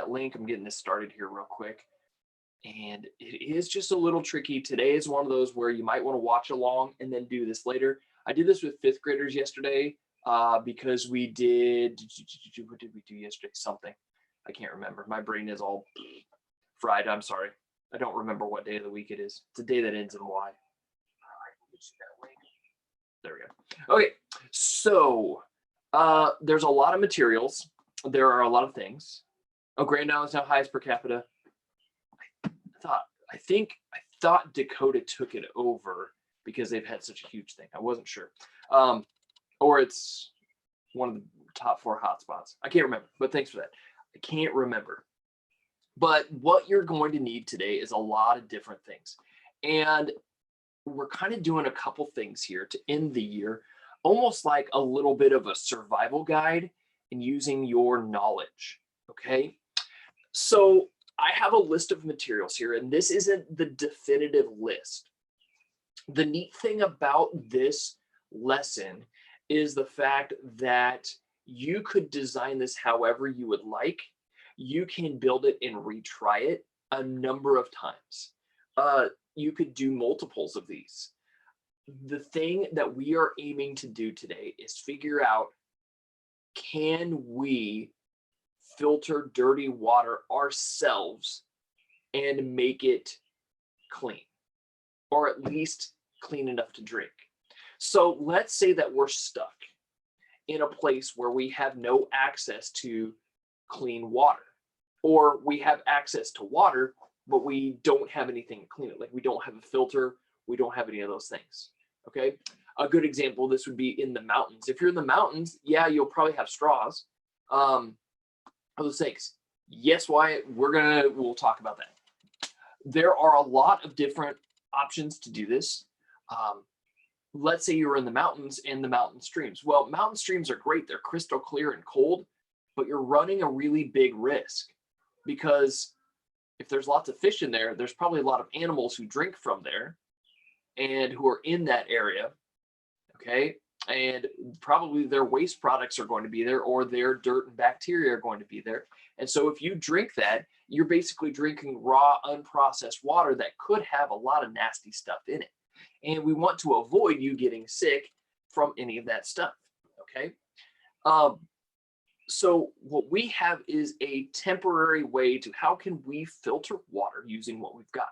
that link. I'm getting this started here real quick. And it is just a little tricky. Today is one of those where you might want to watch along and then do this later. I did this with 5th graders yesterday because we did, what did we do yesterday? Something. I can't remember. My brain is all fried. I'm sorry. I don't remember what day of the week it is. It's a day that ends in Y. There we go. Okay, so there's a lot of materials. There are a lot of things. Oh, Grand Island's now highest per capita. I thought Dakota took it over because they've had such a huge thing. I wasn't sure. Or it's one of the top 4 hotspots. I can't remember, but thanks for that. I can't remember. But what you're going to need today is a lot of different things. And we're kind of doing a couple things here to end the year, almost like a little bit of a survival guide and using your knowledge, okay? So I have a list of materials here, and this isn't the definitive list. The neat thing about this lesson is the fact that you could design this however you would like. You can build it and retry it a number of times. You could do multiples of these. The thing that we are aiming to do today is figure out, can we filter dirty water ourselves and make it clean, or at least clean enough to drink? So let's say that we're stuck in a place where we have no access to clean water, or we have access to water, but we don't have anything to clean it. Like, we don't have a filter, we don't have any of those things, okay? A good example, this would be in the mountains. If you're in the mountains, yeah, you'll probably have straws. Those things. Yes, Wyatt, we'll talk about that. There are a lot of different options to do this. Let's say you're in the mountains and the mountain streams. Well, mountain streams are great. They're crystal clear and cold, but you're running a really big risk, because if there's lots of fish in there, there's probably a lot of animals who drink from there and who are in that area, okay? And probably their waste products are going to be there, or their dirt and bacteria are going to be there. And so if you drink that, you're basically drinking raw, unprocessed water that could have a lot of nasty stuff in it. And we want to avoid you getting sick from any of that stuff, okay? So what we have is a temporary way to, how can we filter water using what we've got?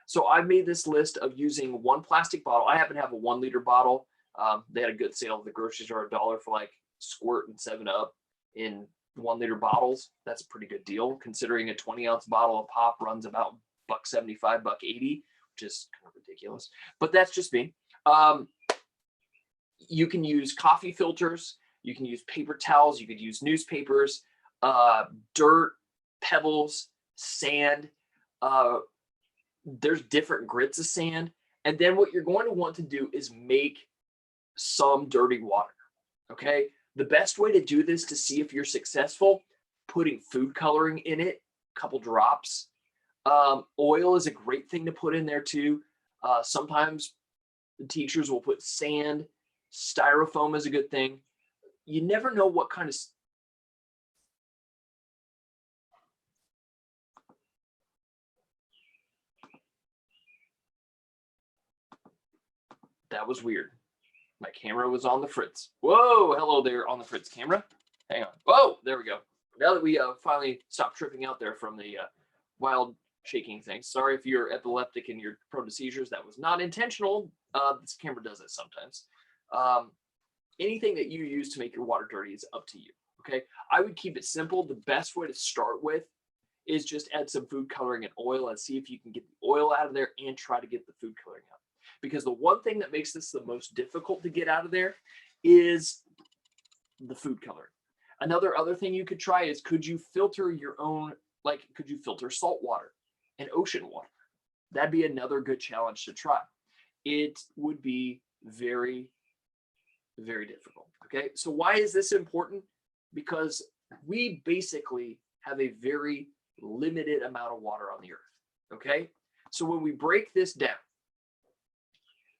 So I've made this list of using one plastic bottle. I happen to have a 1 liter bottle. They had a good sale at the grocery store, $1 for like Squirt and 7-Up in 1 liter bottles. That's a pretty good deal, considering a 20-ounce bottle of pop runs about $1.75, $1.80, which is kind of ridiculous. But that's just me. You can use coffee filters. You can use paper towels. You could use newspapers, dirt, pebbles, sand. There's different grits of sand. And then what you're going to want to do is make some dirty water, okay? The best way to do this, to see if you're successful, putting food coloring in it, a couple drops. Oil is a great thing to put in there too. Sometimes the teachers will put sand. Styrofoam is a good thing. You never know what kind of... That was weird. My camera was on the fritz. Whoa, hello there on the fritz camera. Hang on. Whoa, there we go. Now that we finally stopped tripping out there from the wild shaking thing. Sorry if you're epileptic and you're prone to seizures. That was not intentional. This camera does it sometimes. Anything that you use to make your water dirty is up to you, okay? I would keep it simple. The best way to start with is just add some food coloring and oil and see if you can get the oil out of there and try to get the food coloring out. Because the one thing that makes this the most difficult to get out of there is the food coloring. Other thing you could try is, could you filter your own, like, could you filter salt water and ocean water? That'd be another good challenge to try. It would be very, very difficult, okay? So why is this important? Because we basically have a very limited amount of water on the earth, okay? So when we break this down,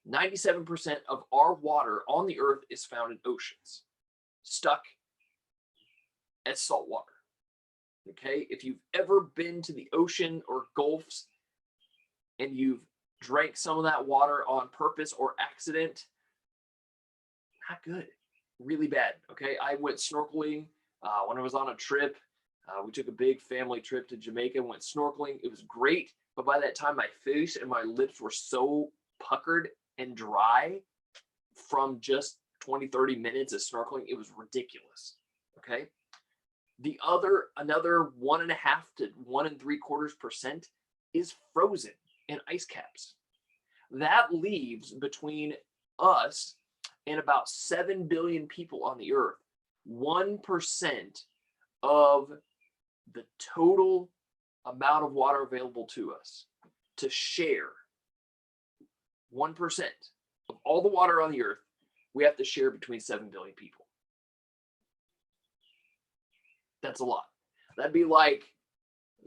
97% of our water on the earth is found in oceans, stuck as salt water. Okay, if you've ever been to the ocean or gulfs and you've drank some of that water on purpose or accident, not good, really bad. Okay, I went snorkeling when I was on a trip. We took a big family trip to Jamaica and went snorkeling. It was great, but by that time my face and my lips were so puckered and dry from just 20, 30 minutes of snorkeling. It was ridiculous. Okay. Another 1.5 to 1.75% is frozen in ice caps. That leaves between us and about 7 billion people on the earth 1% of the total amount of water available to us to share. 1% of all the water on the earth we have to share between 7 billion people. That's a lot. That'd be like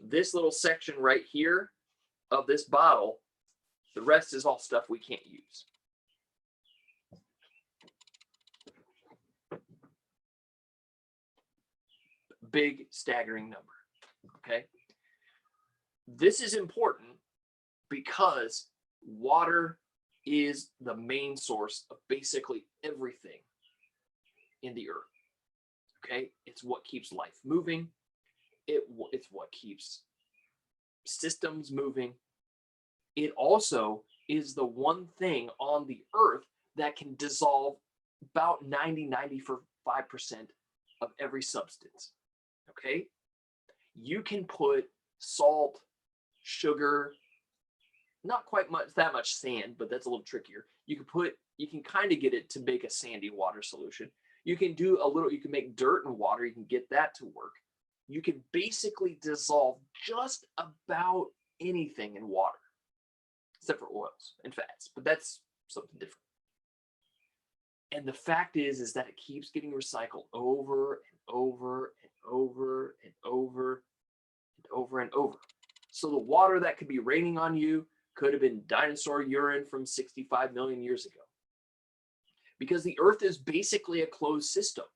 this little section right here of this bottle. The rest is all stuff we can't use. Big, staggering number. Okay. This is important because water is the main source of basically everything in the earth. Okay, it's what keeps life moving. It's what keeps systems moving. It also is the one thing on the earth that can dissolve about 95% of every substance. Okay, you can put salt, sugar, not quite that much sand, but that's a little trickier. You can kind of get it to make a sandy water solution. You can make dirt and water, you can get that to work. You can basically dissolve just about anything in water, except for oils and fats, but that's something different. And the fact is that it keeps getting recycled over and over and over and over and over and over. So the water that could be raining on you could have been dinosaur urine from 65 million years ago. Because the earth is basically a closed system.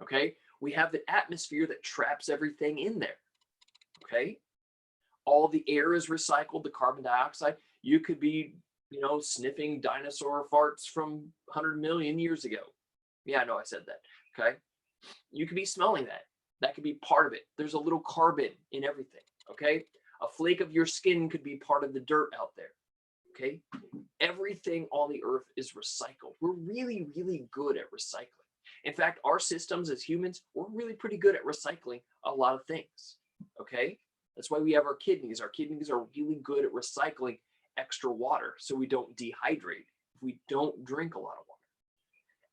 Okay, we have the atmosphere that traps everything in there. Okay, all the air is recycled, the carbon dioxide. You could be, sniffing dinosaur farts from 100 million years ago. Yeah, I know I said that. Okay, you could be smelling that. That could be part of it. There's a little carbon in everything. Okay, a flake of your skin could be part of the dirt out there. Okay, everything on the earth is recycled. We're really, really good at recycling. In fact, our systems as humans, we're really pretty good at recycling a lot of things. Okay, that's why we have our kidneys. Our kidneys are really good at recycling extra water so we don't dehydrate if we don't drink a lot of water.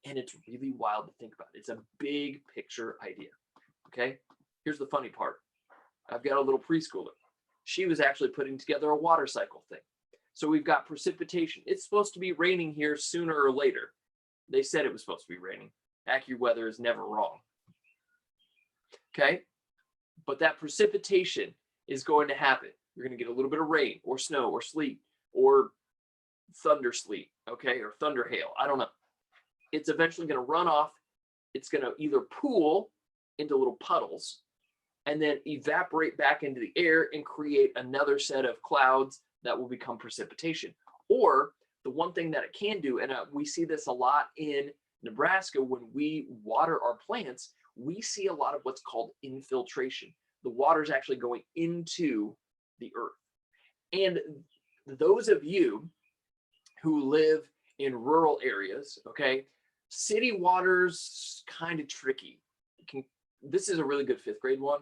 And it's really wild to think about. It's a big picture idea. Okay, here's the funny part. I've got a little preschooler. She was actually putting together a water cycle thing. So we've got precipitation. It's supposed to be raining here sooner or later. They said it was supposed to be raining. AccuWeather is never wrong. Okay? But that precipitation is going to happen. You're going to get a little bit of rain or snow or sleet or thunder sleet, okay, or thunder hail. I don't know. It's eventually going to run off. It's going to either pool into little puddles and then evaporate back into the air and create another set of clouds that will become precipitation. Or the one thing that it can do, and we see this a lot in Nebraska when we water our plants, we see a lot of what's called infiltration. The water is actually going into the earth. And those of you who live in rural areas, okay, city water's kind of tricky. This is a really good 5th grade one.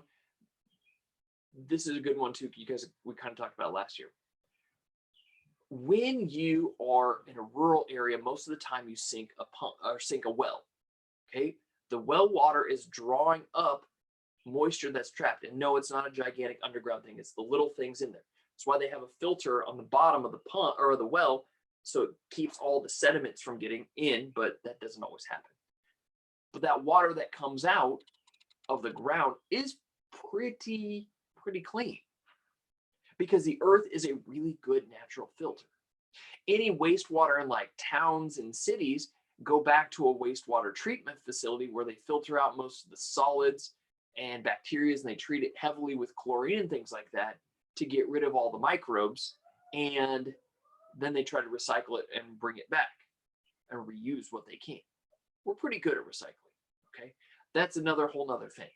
This is a good one too. You guys, we kind of talked about last year. When you are in a rural area, most of the time you sink a pump or sink a well. Okay, the well water is drawing up moisture that's trapped. And no, it's not a gigantic underground thing. It's the little things in there. That's why they have a filter on the bottom of the pump or the well, so it keeps all the sediments from getting in, but that doesn't always happen. But that water that comes out of the ground is pretty clean because the earth is a really good natural filter. Any wastewater in like towns and cities go back to a wastewater treatment facility where they filter out most of the solids and bacteria, and they treat it heavily with chlorine and things like that to get rid of all the microbes. And then they try to recycle it and bring it back and reuse what they can. We're pretty good at recycling, okay? That's another whole nother thing.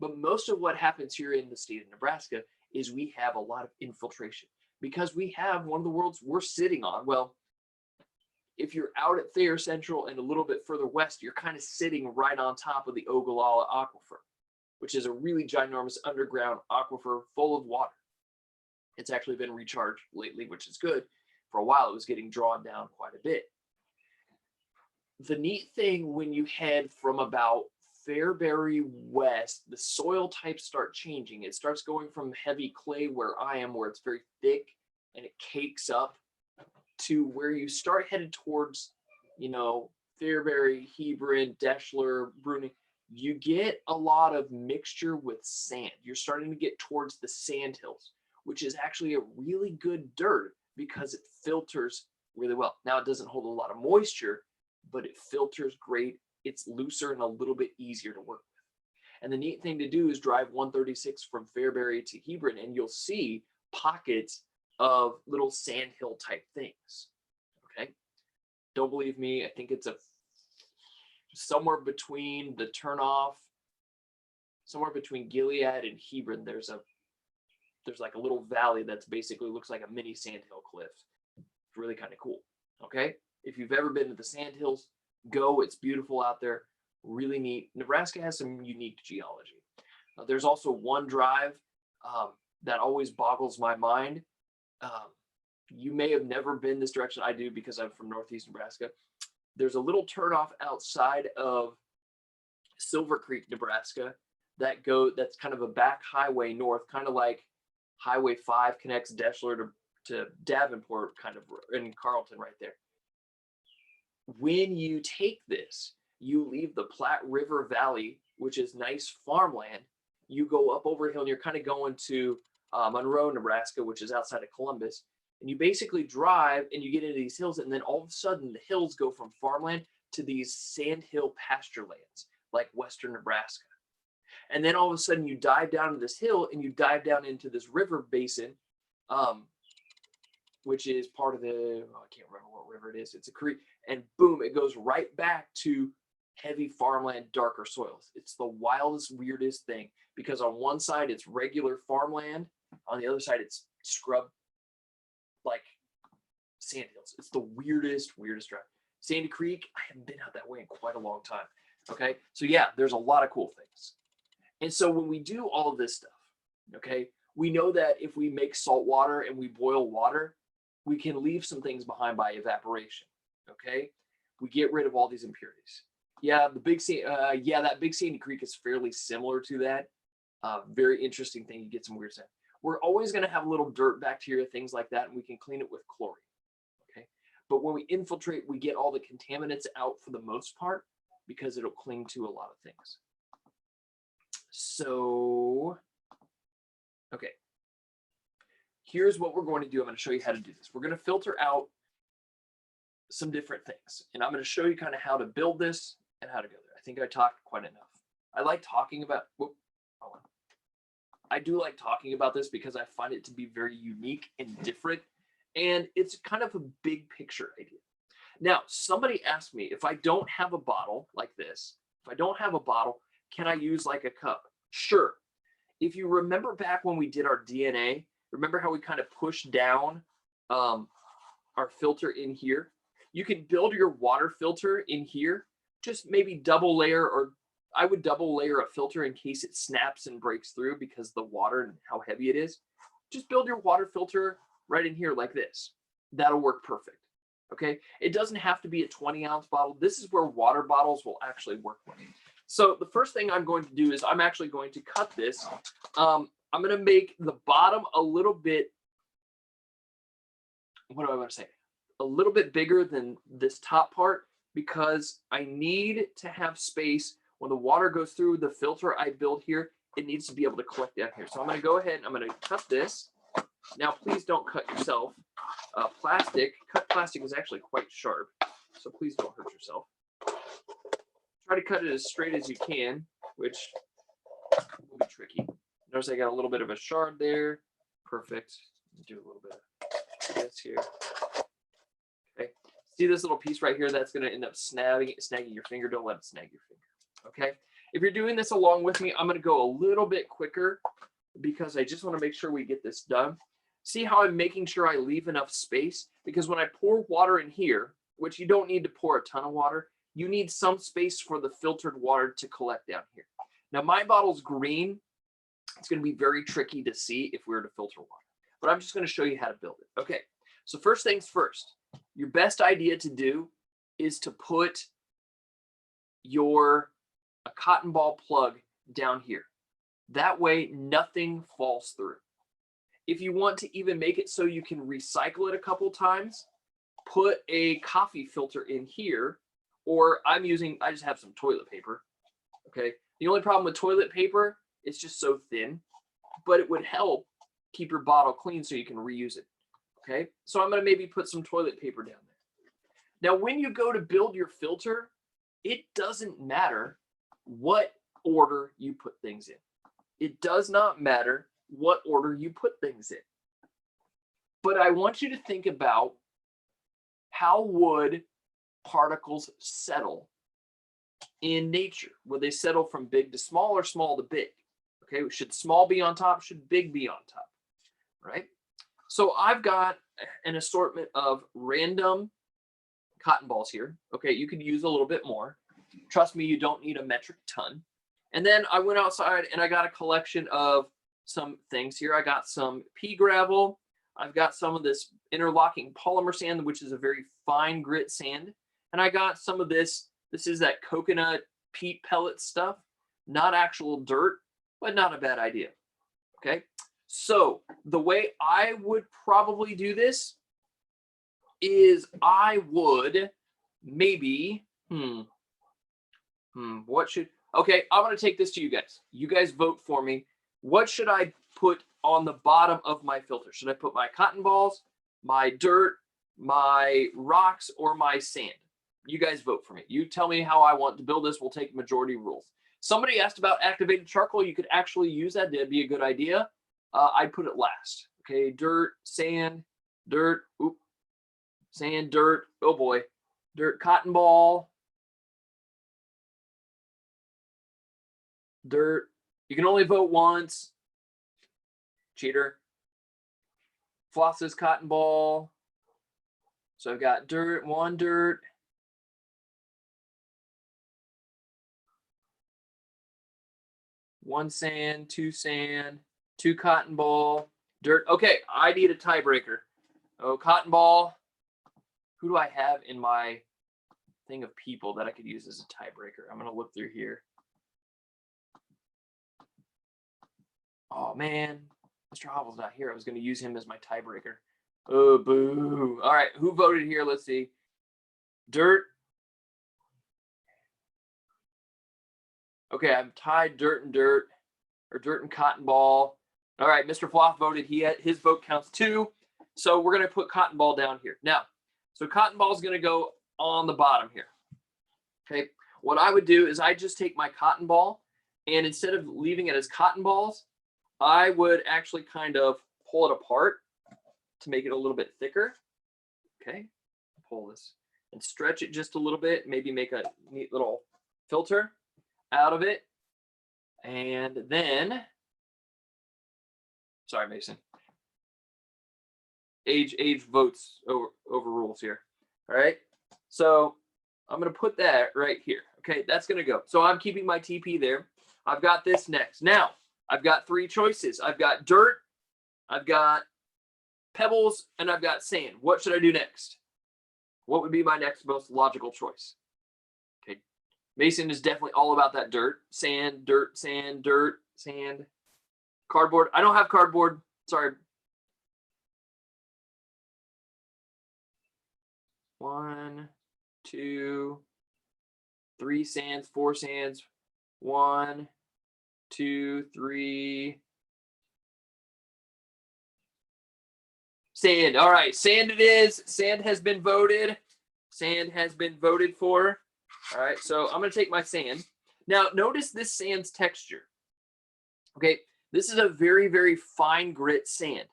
But most of what happens here in the state of Nebraska is we have a lot of infiltration because we have one of the world's we're sitting on. Well, if you're out at Thayer Central and a little bit further west, you're kind of sitting right on top of the Ogallala Aquifer, which is a really ginormous underground aquifer full of water. It's actually been recharged lately, which is good. For a while, it was getting drawn down quite a bit. The neat thing when you head from about Fairbury west, the soil types start changing. It starts going from heavy clay where I am, where it's very thick and it cakes up, to where you start headed towards, Fairbury, Hebron, Deschler, Bruning. You get a lot of mixture with sand. You're starting to get towards the sand hills, which is actually a really good dirt because it filters really well. Now, it doesn't hold a lot of moisture, but it filters great. It's looser and a little bit easier to work with. And the neat thing to do is drive 136 from Fairbury to Hebron, and you'll see pockets of little sandhill type things. Okay. Don't believe me. I think it's somewhere between the turnoff, somewhere between Gilead and Hebron, there's like a little valley that's basically looks like a mini sandhill cliff. It's really kind of cool. Okay. If you've ever been to the sandhills, go. It's beautiful out there. Really neat. Nebraska has some unique geology. There's also one drive that always boggles my mind. You may have never been this direction. I do because I'm from Northeast Nebraska. There's a little turnoff outside of Silver Creek, Nebraska, that's kind of a back highway north, kind of like Highway 5 connects Deschler to Davenport, kind of in Carlton right there. When you take this, you leave the Platte River Valley, which is nice farmland. You go up over a hill and you're kind of going to Monroe, Nebraska, which is outside of Columbus. And you basically drive and you get into these hills, and then all of a sudden the hills go from farmland to these sandhill pasture lands like western Nebraska. And then all of a sudden you dive down to this hill and you dive down into this river basin, which is part of I can't remember what river it is. It's a creek, and boom, it goes right back to heavy farmland, darker soils. It's the wildest, weirdest thing, because on one side it's regular farmland, on the other side it's scrub, like sandhills. It's the weirdest drive. Sandy Creek, I haven't been out that way in quite a long time. Okay, so yeah, there's a lot of cool things. And so when we do all of this stuff, okay, we know that if we make salt water and we boil water, we can leave some things behind by evaporation. Okay, we get rid of all these impurities. Yeah, that big Sandy Creek is fairly similar to that. Very interesting thing. You get some weird stuff. We're always going to have little dirt, bacteria, things like that, and we can clean it with chlorine. Okay, but when we infiltrate, we get all the contaminants out for the most part because it'll cling to a lot of things. So, okay, here's what we're going to do. I'm going to show you how to do this. We're going to filter out some different things, and I'm going to show you kind of how to build this and how to go there. I think I talked quite enough. I like talking about, I do like talking about this because I find it to be very unique and different, and it's kind of a big picture idea. Now, somebody asked me, if I don't have a bottle like this, if I don't have a bottle, can I use like a cup? Sure. If you remember back when we did our DNA, remember how we kind of pushed down our filter in here? You can build your water filter in here, just maybe double layer, or I would double layer a filter in case it snaps and breaks through because the water and how heavy it is. Just build your water filter right in here like this. That'll work perfect. Okay, it doesn't have to be a 20-ounce bottle. This is where water bottles will actually work well. So the first thing I'm going to do is I'm actually going to cut this. I'm going to make the bottom a little bit, what do I want to say? A little bit bigger than this top part, because I need to have space when the water goes through the filter I build here. It needs to be able to collect down here. So I'm going to go ahead and I'm going to cut this. Now, please don't cut yourself. Cut plastic is actually quite sharp, so please don't hurt yourself. Try to cut it as straight as you can, which will be tricky. Notice I got a little bit of a shard there. Perfect. Do a little bit of this here. Okay. See this little piece right here? That's going to end up snagging your finger. Don't let it snag your finger. Okay. If you're doing this along with me, I'm going to go a little bit quicker because I just want to make sure we get this done. See how I'm making sure I leave enough space? Because when I pour water in here, which you don't need to pour a ton of water, you need some space for the filtered water to collect down here. Now my bottle's green. It's going to be very tricky to see if we were to filter water, but I'm just going to show you how to build it. Okay, so first things first, your best idea to do is to put a cotton ball plug down here. That way nothing falls through. If you want to even make it so you can recycle it a couple times, put a coffee filter in here, or I just have some toilet paper. Okay, the only problem with toilet paper, it's just so thin, but it would help keep your bottle clean so you can reuse it. Okay, so I'm going to maybe put some toilet paper down there. Now, when you go to build your filter, it doesn't matter what order you put things in. It does not matter what order you put things in. But I want you to think about how would particles settle in nature? Would they settle from big to small or small to big? Okay, should small be on top? Should big be on top? Right? So I've got an assortment of random cotton balls here. Okay, you could use a little bit more. Trust me, you don't need a metric ton. And then I went outside and I got a collection of some things here. I got some pea gravel. I've got some of this interlocking polymer sand, which is a very fine grit sand. And I got some of this. This is that coconut peat pellet stuff. Not actual dirt, but not a bad idea. Okay, so the way I would probably do this is I would maybe, okay, I'm going to take this to you guys. You guys vote for me. What should I put on the bottom of my filter? Should I put my cotton balls, my dirt, my rocks, or my sand? You guys vote for me. You tell me how I want to build this. We'll take majority rules. Somebody asked about activated charcoal. You could actually use that. That'd be a good idea. I'd put it last. Okay, dirt, sand, dirt, sand, dirt, oh boy, dirt, cotton ball, dirt. You can only vote once. Cheater. Floss's cotton ball. So I've got dirt, one dirt. One sand, two cotton ball, dirt. Okay, I need a tiebreaker. Oh, cotton ball. Who do I have in my thing of people that I could use as a tiebreaker? I'm going to look through here. Oh, man. Mr. Hovel's not here. I was going to use him as my tiebreaker. Oh, boo. All right, who voted here? Let's see. Dirt. Okay, I'm tied dirt and dirt, or dirt and cotton ball. All right, Mr. Floth voted. His vote counts too. So we're going to put cotton ball down here. Now, so cotton ball is going to go on the bottom here. Okay, what I would do is I just take my cotton ball, and instead of leaving it as cotton balls, I would actually kind of pull it apart to make it a little bit thicker. Okay, pull this and stretch it just a little bit, maybe make a neat little filter out of it. And then, sorry, Mason. Age votes over rules here. All right. So I'm going to put that right here. Okay, that's going to go. So I'm keeping my TP there. I've got this next. Now, I've got three choices. I've got dirt, I've got pebbles, and I've got sand. What should I do next? What would be my next most logical choice? Okay, Mason is definitely all about that dirt. Sand, dirt, sand, dirt, sand. Cardboard. I don't have cardboard. Sorry. 1, 2, 3 sands, 4 sands. 1, 2, 3. Sand. All right, sand it is. Sand has been voted. Sand has been voted for. All right, so I'm going to take my sand. Now, notice this sand's texture. Okay, this is a very, very fine grit sand.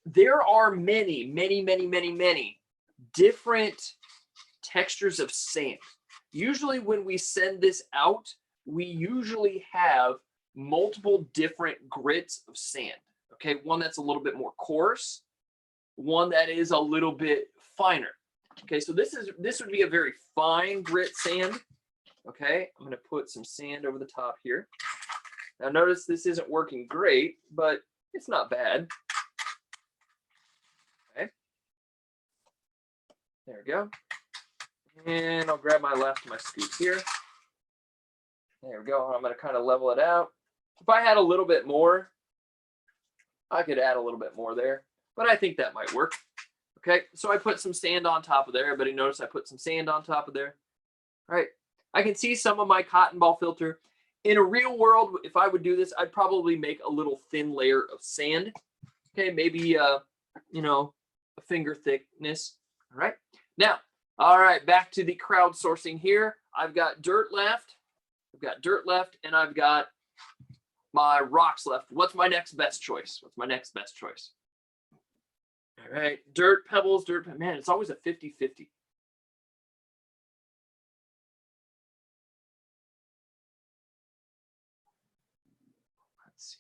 There are many, many, many, many, many different textures of sand. Usually when we send this out, we usually have multiple different grits of sand. Okay, one that's a little bit more coarse, one that is a little bit finer. Okay, so this would be a very fine grit sand. Okay, I'm going to put some sand over the top here. Now notice this isn't working great, but it's not bad. Okay, there we go. And I'll grab my last of my scoop here. There we go. I'm going to kind of level it out. If I had a little bit more, I could add a little bit more there, but I think that might work. Okay, so I put some sand on top of there. Everybody notice I put some sand on top of there. All right, I can see some of my cotton ball filter. In a real world, if I would do this, I'd probably make a little thin layer of sand. Okay, maybe, you know, a finger thickness. All right, now, all right, back to the crowdsourcing here. I've got dirt left. I've got dirt left, and I've got my rocks left. What's my next best choice? What's my next best choice? All right, dirt, pebbles, dirt. Man, it's always a 50-50. Let's see.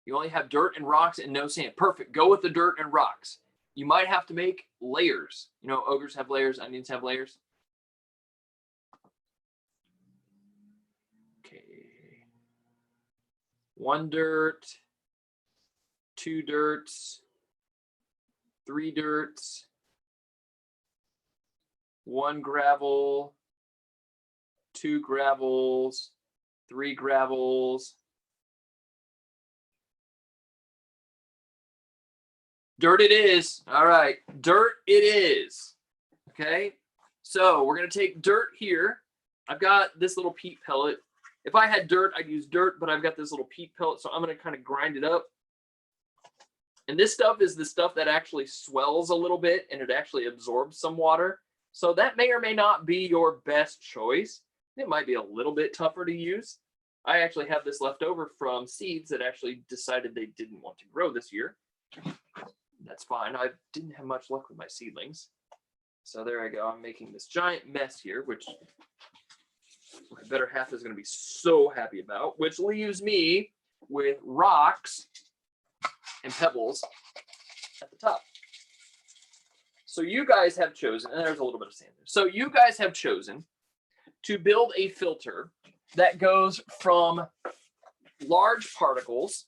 You only have dirt and rocks and no sand. Perfect. Go with the dirt and rocks. You might have to make layers. You know, ogres have layers, onions have layers. Okay. 1 dirt, 2 dirts, 3 dirts, 1 gravel, 2 gravels, 3 gravels. Dirt it is. All right, dirt it is. Okay, so we're going to take dirt here. I've got this little peat pellet. If I had dirt, I'd use dirt, but I've got this little peat pellet, so I'm going to kind of grind it up. And this stuff is the stuff that actually swells a little bit, and it actually absorbs some water. So that may or may not be your best choice. It might be a little bit tougher to use. I actually have this left over from seeds that actually decided they didn't want to grow this year. That's fine. I didn't have much luck with my seedlings. So there I go. I'm making this giant mess here, which my better half is going to be so happy about, which leaves me with rocks and pebbles at the top. So you guys have chosen, and there's a little bit of sand there. So you guys have chosen to build a filter that goes from large particles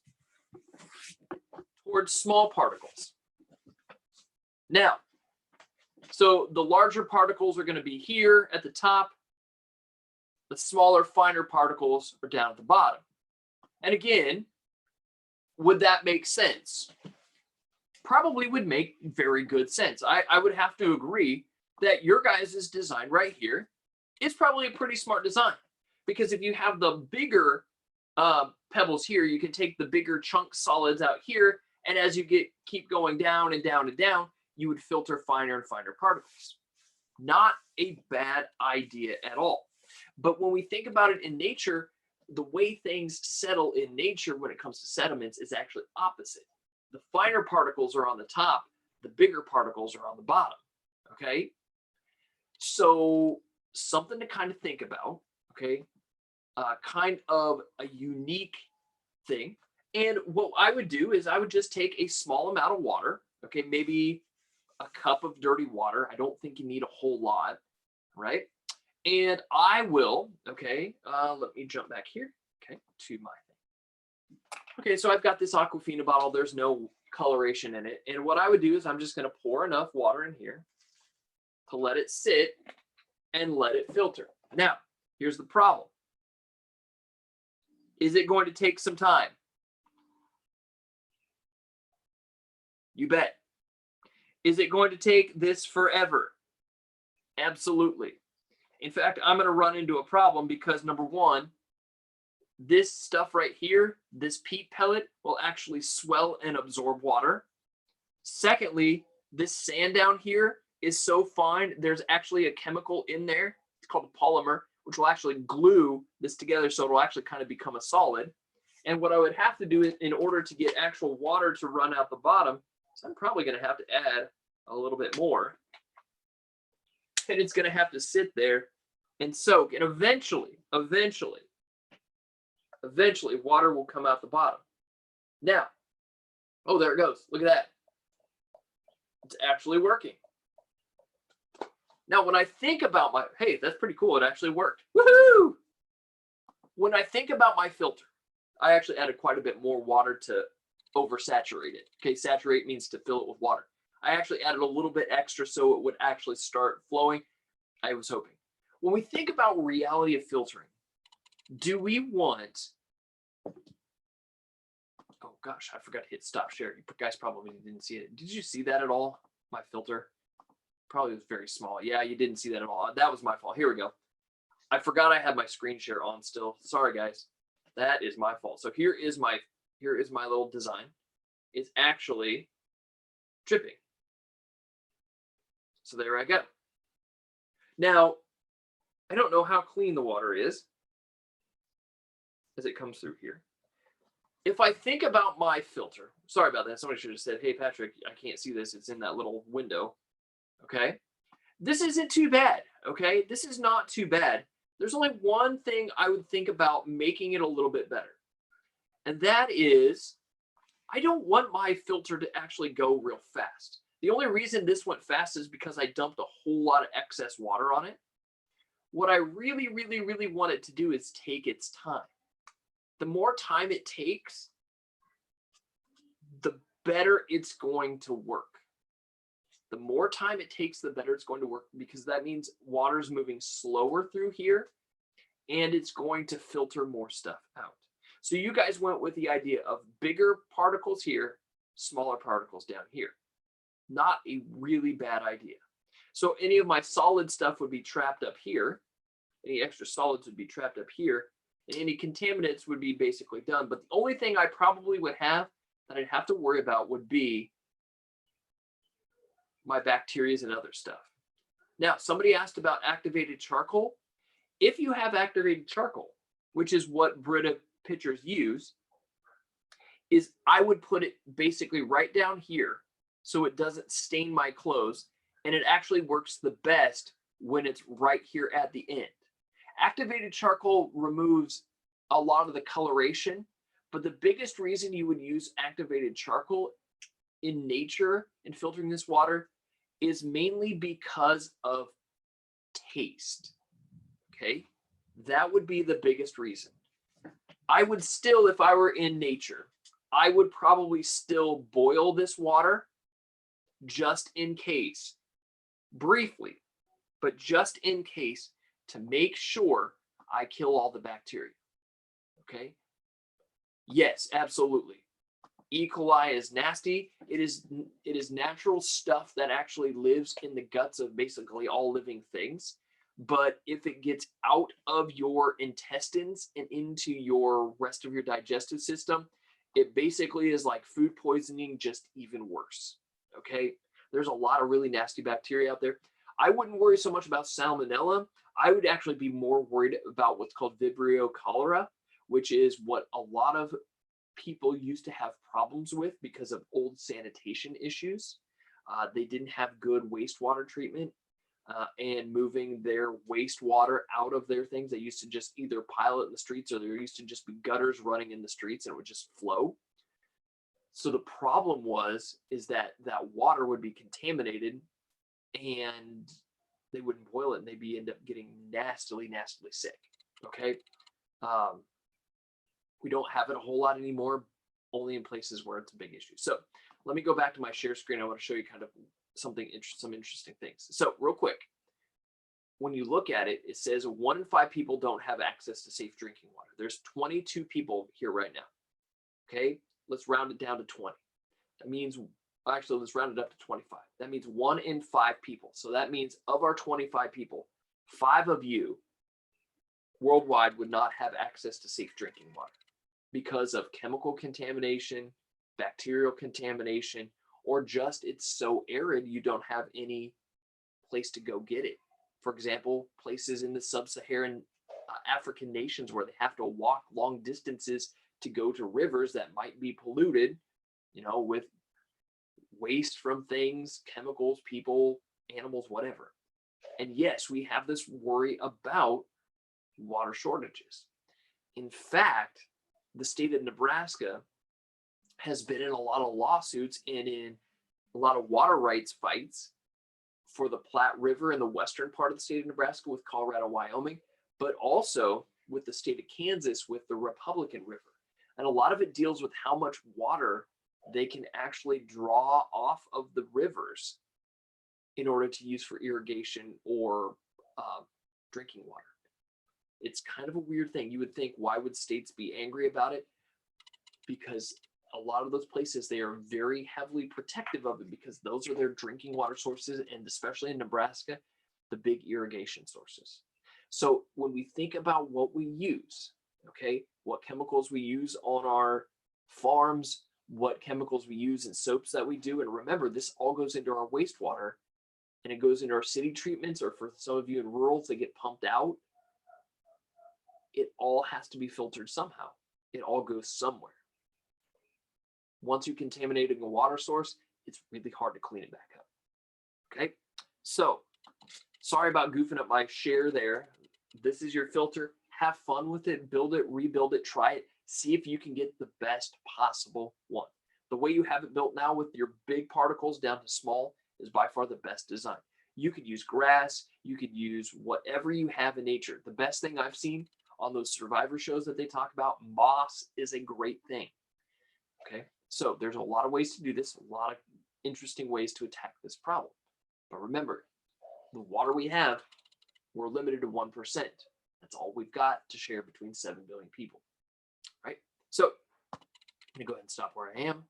towards small particles. Now, so the larger particles are going to be here at the top. The smaller, finer particles are down at the bottom. And again, would that make sense? Probably would make very good sense. I would have to agree that your guys' design right here is probably a pretty smart design. Because if you have the bigger pebbles here, you can take the bigger chunk solids out here. And as you keep going down and down and down, you would filter finer and finer particles. Not a bad idea at all. But when we think about it in nature, the way things settle in nature when it comes to sediments is actually opposite. The finer particles are on the top, the bigger particles are on the bottom. Okay? So something to kind of think about, okay? Kind of a unique thing. And what I would do is I would just take a small amount of water, okay, maybe a cup of dirty water. I don't think you need a whole lot, right? And I will, okay, let me jump back here, okay, to my thing. Okay, so I've got this Aquafina bottle. There's no coloration in it. And what I would do is I'm just going to pour enough water in here to let it sit and let it filter. Now, here's the problem. Is it going to take some time? You bet. Is it going to take this forever? Absolutely. In fact, I'm going to run into a problem because number one, this stuff right here, this peat pellet will actually swell and absorb water. Secondly, this sand down here is so fine. There's actually a chemical in there. It's called a polymer, which will actually glue this together so it'll actually kind of become a solid. And what I would have to do in order to get actual water to run out the bottom is I'm probably going to have to add a little bit more. And it's going to have to sit there and soak. And eventually, water will come out the bottom. Now, oh, there it goes. Look at that. It's actually working. Now, when I think about my, hey, that's pretty cool. It actually worked. Woohoo! When I think about my filter, I actually added quite a bit more water to oversaturate it. Okay, saturate means to fill it with water. I actually added a little bit extra so it would actually start flowing. I was hoping. When we think about reality of filtering, do we want, oh gosh, I forgot to hit stop share. You guys probably didn't see it. Did you see that at all? My filter probably was very small. Yeah, you didn't see that at all. That was my fault. Here we go. I forgot I had my screen share on still. Sorry guys. That is my fault. So here is my little design. It's actually dripping. So there I go. Now, I don't know how clean the water is as it comes through here. If I think about my filter, sorry about that. Somebody should have said, hey, Patrick, I can't see this. It's in that little window. Okay. This isn't too bad. Okay. This is not too bad. There's only one thing I would think about making it a little bit better. And that is, I don't want my filter to actually go real fast. The only reason this went fast is because I dumped a whole lot of excess water on it. What I really, really, really want it to do is take its time. The more time it takes, the better it's going to work. The more time it takes, the better it's going to work, because that means water's moving slower through here and it's going to filter more stuff out. So you guys went with the idea of bigger particles here, smaller particles down here. Not a really bad idea. So any of my solid stuff would be trapped up here. Any extra solids would be trapped up here. And any contaminants would be basically done. But the only thing I probably would have that I'd have to worry about would be my bacteria and other stuff. Now, somebody asked about activated charcoal. If you have activated charcoal, which is what Brita pitchers use, is I would put it basically right down here so it doesn't stain my clothes, and it actually works the best when it's right here at the end. Activated charcoal removes a lot of the coloration, but the biggest reason you would use activated charcoal in nature in filtering this water is mainly because of taste. Okay, that would be the biggest reason. I would still, if I were in nature, I would probably still boil this water just in case, briefly, but just in case, to make sure I kill all the bacteria. Okay? Yes, absolutely. E. coli is nasty. It is natural stuff that actually lives in the guts of basically all living things. But if it gets out of your intestines and into your rest of your digestive system, it basically is like food poisoning, just even worse. Okay? There's a lot of really nasty bacteria out there. I wouldn't worry so much about salmonella. I would actually be more worried about what's called Vibrio cholera, which is what a lot of people used to have problems with because of old sanitation issues. They didn't have good wastewater treatment, and moving their wastewater out of their things. They used to just either pile it in the streets, or there used to just be gutters running in the streets and it would just flow. So the problem is that water would be contaminated and they wouldn't boil it, and they'd end up getting nastily sick. Okay. We don't have it a whole lot anymore, only in places where it's a big issue. So let me go back to my share screen. I want to show you kind of some interesting things. So real quick, when you look at it, it says 1 in 5 people don't have access to safe drinking water. There's 22 people here right now. Okay, let's round it down to 20. That means, actually, let's round it up to 25. That means 1 in 5 people. So that means of our 25 people, 5 of you worldwide would not have access to safe drinking water because of chemical contamination, bacterial contamination, or just it's so arid you don't have any place to go get it. For example, places in the sub-Saharan African nations where they have to walk long distances to go to rivers that might be polluted, with waste from things, chemicals, people, animals, whatever. And yes, we have this worry about water shortages. In fact, the state of Nebraska has been in a lot of lawsuits and in a lot of water rights fights for the Platte River in the western part of the state of Nebraska with Colorado, Wyoming, but also with the state of Kansas with the Republican River. And a lot of it deals with how much water they can actually draw off of the rivers in order to use for irrigation or drinking water. It's kind of a weird thing. You would think, why would states be angry about it? Because a lot of those places, they are very heavily protective of it because those are their drinking water sources, and especially in Nebraska, the big irrigation sources. So when we think about what we use, okay, what chemicals we use on our farms, what chemicals we use in soaps that we do, and remember, this all goes into our wastewater, and it goes into our city treatments, or for some of you in rurals, they get pumped out. It all has to be filtered somehow. It all goes somewhere. Once you contaminated a water source, it's really hard to clean it back up. Okay, so sorry about goofing up my share there. This is your filter. Have fun with it, build it, rebuild it, try it, see if you can get the best possible one. The way you have it built now with your big particles down to small is by far the best design. You could use grass, you could use whatever you have in nature. The best thing I've seen on those survivor shows that they talk about, moss is a great thing. Okay, so there's a lot of ways to do this, a lot of interesting ways to attack this problem. But remember, the water we have, we're limited to 1%. That's all we've got to share between 7 billion people, right? So I'm gonna go ahead and stop where I am.